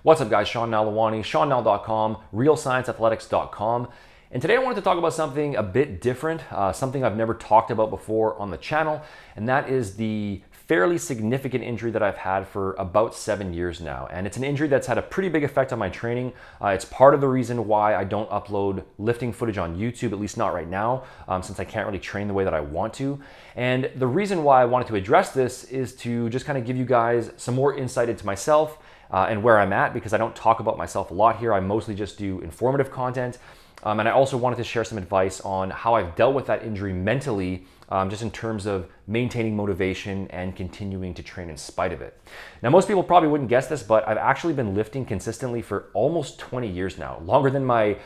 What's up guys, Sean Nalawani, SeanNal.com, RealScienceAthletics.com. And today I wanted to talk about something a bit different, something I've never talked about before on the channel, and that is the fairly significant injury that I've had for about 7 years now. And it's an injury that's had a pretty big effect on my training. It's part of the reason why I don't upload lifting footage on YouTube, at least not right now, since I can't really train the way that I want to. And the reason why I wanted to address this is to just kind of give you guys some more insight into myself and where I'm at, because I don't talk about myself a lot here. I mostly just do informative content. And I also wanted to share some advice on how I've dealt with that injury mentally, just in terms of maintaining motivation and continuing to train in spite of it. Now, most people probably wouldn't guess this, but I've actually been lifting consistently for almost 20 years now, longer than my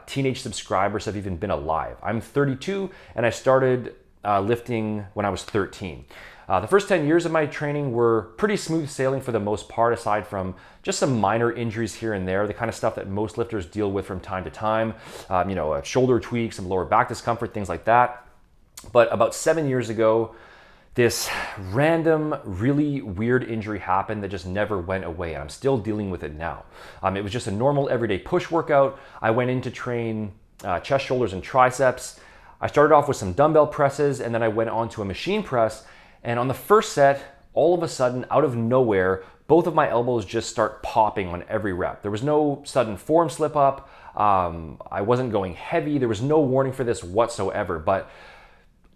teenage subscribers have even been alive. I'm 32 and I started lifting when I was 13. The first 10 years of my training were pretty smooth sailing for the most part, aside from just some minor injuries here and there, the kind of stuff that most lifters deal with from time to time, a shoulder tweak, some lower back discomfort, things like that. But about 7 years ago, this random, really weird injury happened that just never went away, and I'm still dealing with it now. It was just a normal everyday push workout. I went in to train chest, shoulders, and triceps. I started off with some dumbbell presses, and then I went on to a machine press. And on the first set, all of a sudden, out of nowhere, both of my elbows just start popping on every rep. There was no sudden form slip up. I wasn't going heavy. There was no warning for this whatsoever. But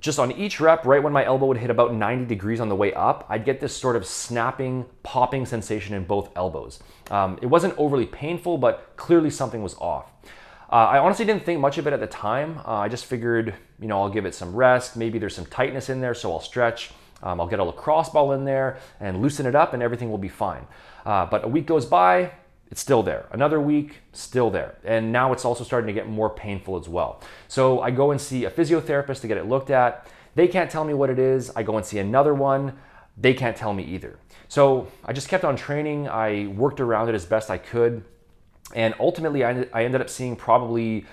just on each rep, right when my elbow would hit about 90 degrees on the way up, I'd get this sort of snapping, popping sensation in both elbows. It wasn't overly painful, but clearly something was off. I honestly didn't think much of it at the time. I just figured, I'll give it some rest. Maybe there's some tightness in there, so I'll stretch. I'll get a lacrosse ball in there and loosen it up and everything will be fine. But a week goes by, it's still there. Another week, still there. And now it's also starting to get more painful as well. So I go and see a physiotherapist to get it looked at. They can't tell me what it is. I go and see another one. They can't tell me either. So I just kept on training. I worked around it as best I could. And ultimately, I ended up seeing probably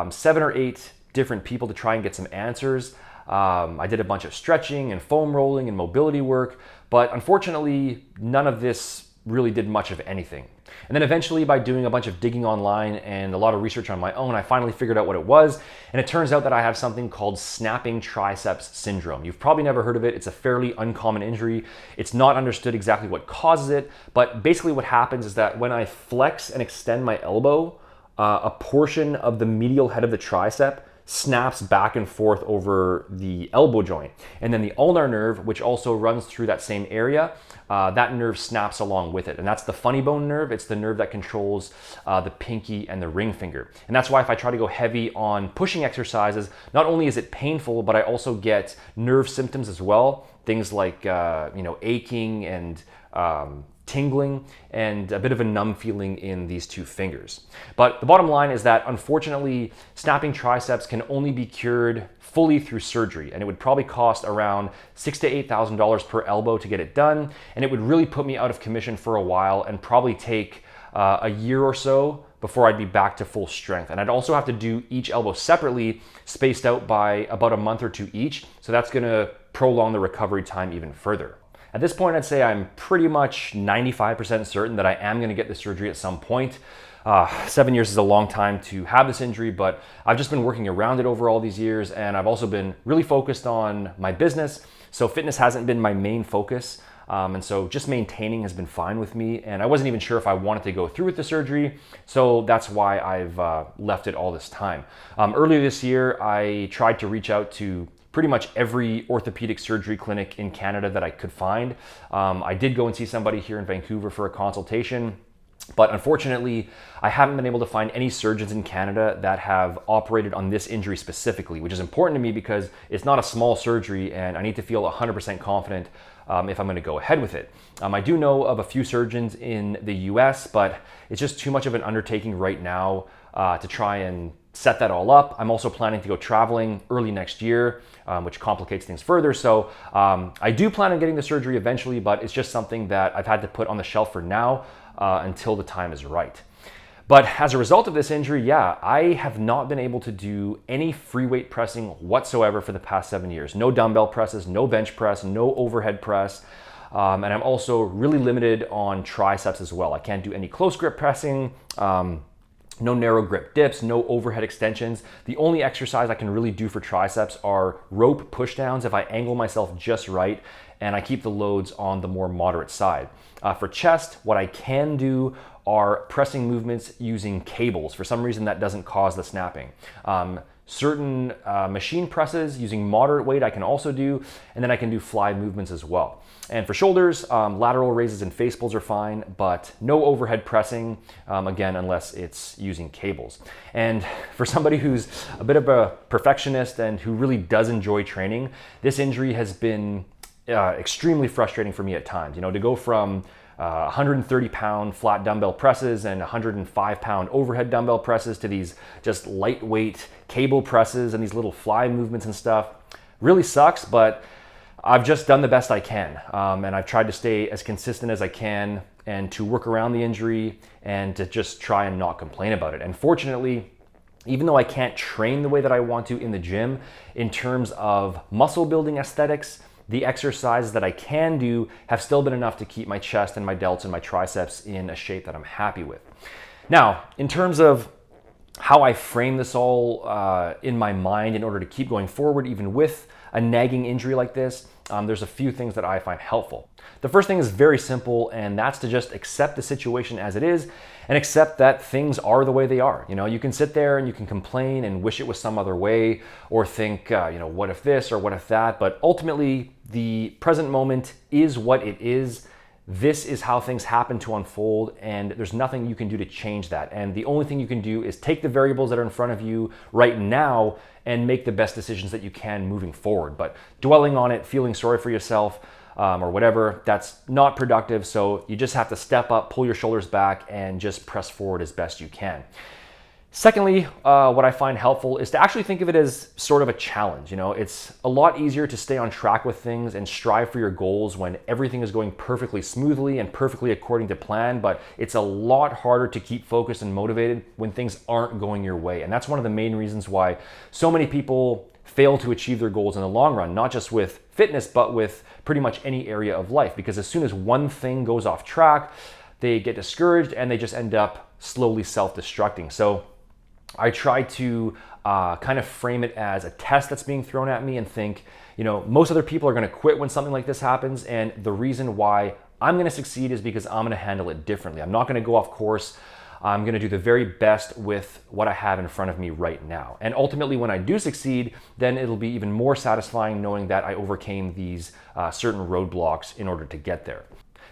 7 or 8 different people to try and get some answers. I did a bunch of stretching and foam rolling and mobility work, but unfortunately, none of this really did much of anything. And then eventually, by doing a bunch of digging online and a lot of research on my own, I finally figured out what it was. And it turns out that I have something called snapping triceps syndrome. You've probably never heard of it. It's a fairly uncommon injury. It's not understood exactly what causes it, but basically what happens is that when I flex and extend my elbow, a portion of the medial head of the tricep snaps back and forth over the elbow joint. And then the ulnar nerve, which also runs through that same area, that nerve snaps along with it. And that's the funny bone nerve. It's the nerve that controls the pinky and the ring finger. And that's why if I try to go heavy on pushing exercises, not only is it painful, but I also get nerve symptoms as well. Things like, aching and tingling and a bit of a numb feeling in these two fingers. But the bottom line is that unfortunately, snapping triceps can only be cured fully through surgery, and it would probably cost around $6,000 to $8,000 per elbow to get it done, and it would really put me out of commission for a while and probably take a year or so before I'd be back to full strength. And I'd also have to do each elbow separately, spaced out by about a month or two each, so that's gonna prolong the recovery time even further. At this point, I'd say I'm pretty much 95% certain that I am going to get the surgery at some point. 7 years is a long time to have this injury, but I've just been working around it over all these years, and I've also been really focused on my business. So fitness hasn't been my main focus, and so just maintaining has been fine with me, and I wasn't even sure if I wanted to go through with the surgery, so that's why I've left it all this time. Earlier this year, I tried to reach out to pretty much every orthopedic surgery clinic in Canada that I could find. I did go and see somebody here in Vancouver for a consultation, but unfortunately, I haven't been able to find any surgeons in Canada that have operated on this injury specifically, which is important to me because it's not a small surgery and I need to feel 100% confident if I'm going to go ahead with it. I do know of a few surgeons in the US, but it's just too much of an undertaking right now to try and set that all up. I'm also planning to go traveling early next year, which complicates things further. So I do plan on getting the surgery eventually, but it's just something that I've had to put on the shelf for now until the time is right. But as a result of this injury, I have not been able to do any free weight pressing whatsoever for the past 7 years. No dumbbell presses, no bench press, no overhead press. And I'm also really limited on triceps as well. I can't do any close grip pressing, no narrow grip dips, no overhead extensions. The only exercise I can really do for triceps are rope pushdowns if I angle myself just right and I keep the loads on the more moderate side. For chest, what I can do are pressing movements using cables. For some reason, that doesn't cause the snapping. Certain machine presses using moderate weight I can also do, and then I can do fly movements as well. And for shoulders, lateral raises and face pulls are fine, but no overhead pressing, again, unless it's using cables. And for somebody who's a bit of a perfectionist and who really does enjoy training, this injury has been extremely frustrating for me at times. You know, to go from 130-pound flat dumbbell presses and 105-pound overhead dumbbell presses to these just lightweight cable presses and these little fly movements and stuff really sucks, but I've just done the best I can. And I've tried to stay as consistent as I can and to work around the injury and to just try and not complain about it. And fortunately, even though I can't train the way that I want to in the gym, in terms of muscle building aesthetics, the exercises that I can do have still been enough to keep my chest and my delts and my triceps in a shape that I'm happy with. Now, in terms of how I frame this all in my mind in order to keep going forward, even with a nagging injury like this, there's a few things that I find helpful. The first thing is very simple, and that's to just accept the situation as it is and accept that things are the way they are. You know, you can sit there and you can complain and wish it was some other way or think, you know, what if this or what if that? But ultimately, the present moment is what it is. This is how things happen to unfold, and there's nothing you can do to change that. And the only thing you can do is take the variables that are in front of you right now and make the best decisions that you can moving forward. But dwelling on it, feeling sorry for yourself, or whatever, that's not productive. So you just have to step up, pull your shoulders back, and just press forward as best you can. Secondly, what I find helpful is to actually think of it as sort of a challenge. You know, it's a lot easier to stay on track with things and strive for your goals when everything is going perfectly smoothly and perfectly according to plan, but it's a lot harder to keep focused and motivated when things aren't going your way. And that's one of the main reasons why so many people fail to achieve their goals in the long run, not just with fitness, but with pretty much any area of life. Because as soon as one thing goes off track, they get discouraged and they just end up slowly self-destructing. So I try to kind of frame it as a test that's being thrown at me and think, you know, most other people are going to quit when something like this happens. And the reason why I'm going to succeed is because I'm going to handle it differently. I'm not going to go off course. I'm going to do the very best with what I have in front of me right now. And ultimately, when I do succeed, then it'll be even more satisfying knowing that I overcame these certain roadblocks in order to get there.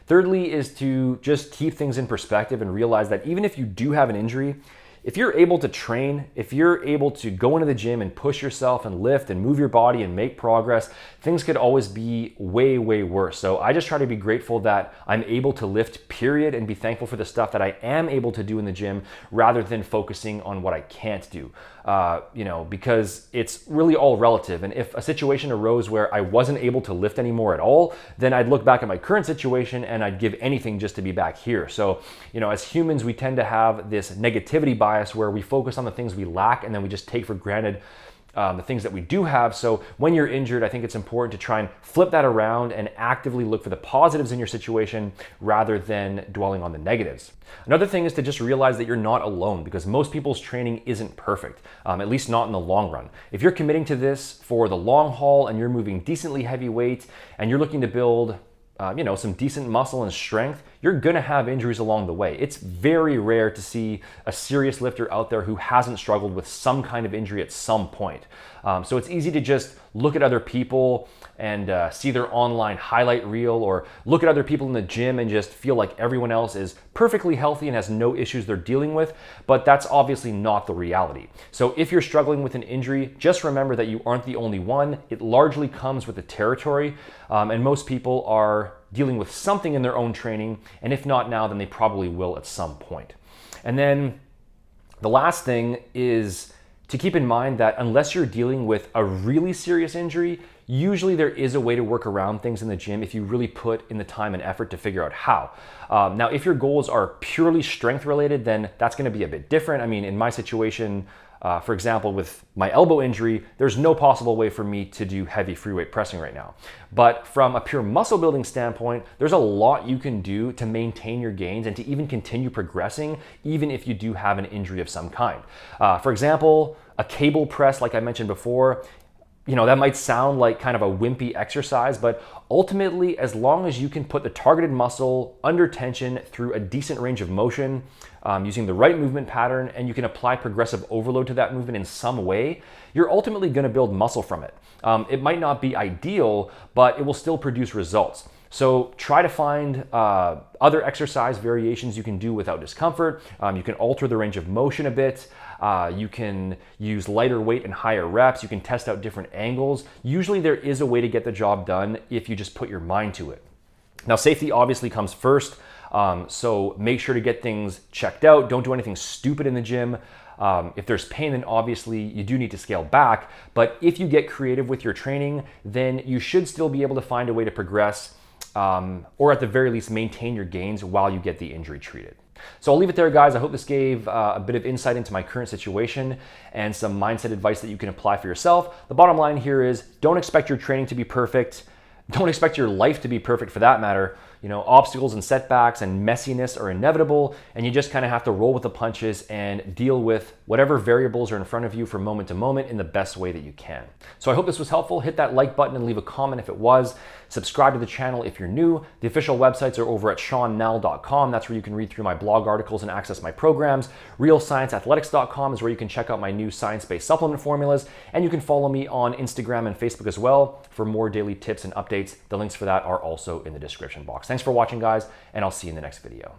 Thirdly is to just keep things in perspective and realize that even if you do have an injury, if you're able to train, if you're able to go into the gym and push yourself and lift and move your body and make progress, things could always be way, way worse. So I just try to be grateful that I'm able to lift, period, and be thankful for the stuff that I am able to do in the gym rather than focusing on what I can't do. You know, because it's really all relative. And if a situation arose where I wasn't able to lift anymore at all, then I'd look back at my current situation and I'd give anything just to be back here. So, you know, as humans, we tend to have this negativity bias where we focus on the things we lack and then we just take for granted the things that we do have. So when you're injured, I think it's important to try and flip that around and actively look for the positives in your situation rather than dwelling on the negatives. Another thing is to just realize that you're not alone, because most people's training isn't perfect, at least not in the long run. If you're committing to this for the long haul and you're moving decently heavy weight and you're looking to build you know, some decent muscle and strength, you're gonna have injuries along the way. It's very rare to see a serious lifter out there who hasn't struggled with some kind of injury at some point. So it's easy to just look at other people and see their online highlight reel, or look at other people in the gym and just feel like everyone else is perfectly healthy and has no issues they're dealing with, but that's obviously not the reality. So if you're struggling with an injury, just remember that you aren't the only one. It largely comes with the territory, and most people are dealing with something in their own training, and if not now, then they probably will at some point. And then the last thing is to keep in mind that unless you're dealing with a really serious injury, usually there is a way to work around things in the gym if you really put in the time and effort to figure out how. Now, if your goals are purely strength related, then that's going to be a bit different. I mean, in my situation, For example, with my elbow injury, there's no possible way for me to do heavy free weight pressing right now. But from a pure muscle building standpoint, there's a lot you can do to maintain your gains and to even continue progressing, even if you do have an injury of some kind. For example, a cable press, like I mentioned before, that might sound like kind of a wimpy exercise, but ultimately, as long as you can put the targeted muscle under tension through a decent range of motion, using the right movement pattern, and you can apply progressive overload to that movement in some way, you're ultimately going to build muscle from it. It might not be ideal, but it will still produce results. So try to find other exercise variations you can do without discomfort. You can alter the range of motion a bit. You can use lighter weight and higher reps. You can test out different angles. Usually there is a way to get the job done if you just put your mind to it. Now, safety obviously comes first. So make sure to get things checked out. Don't do anything stupid in the gym. If there's pain, then obviously you do need to scale back. But if you get creative with your training, then you should still be able to find a way to progress, or at the very least maintain your gains while you get the injury treated. So I'll leave it there, guys. I hope this gave a bit of insight into my current situation and some mindset advice that you can apply for yourself. The bottom line here is don't expect your training to be perfect. Don't expect your life to be perfect for that matter. Obstacles and setbacks and messiness are inevitable, and you just kind of have to roll with the punches and deal with whatever variables are in front of you from moment to moment in the best way that you can. So I hope this was helpful. Hit that like button and leave a comment if it was. Subscribe to the channel if you're new. The official websites are over at SeanNell.com. That's where you can read through my blog articles and access my programs. RealScienceAthletics.com is where you can check out my new science-based supplement formulas, and you can follow me on Instagram and Facebook as well for more daily tips and updates. The links for that are also in the description box. Thanks for watching, guys, and I'll see you in the next video.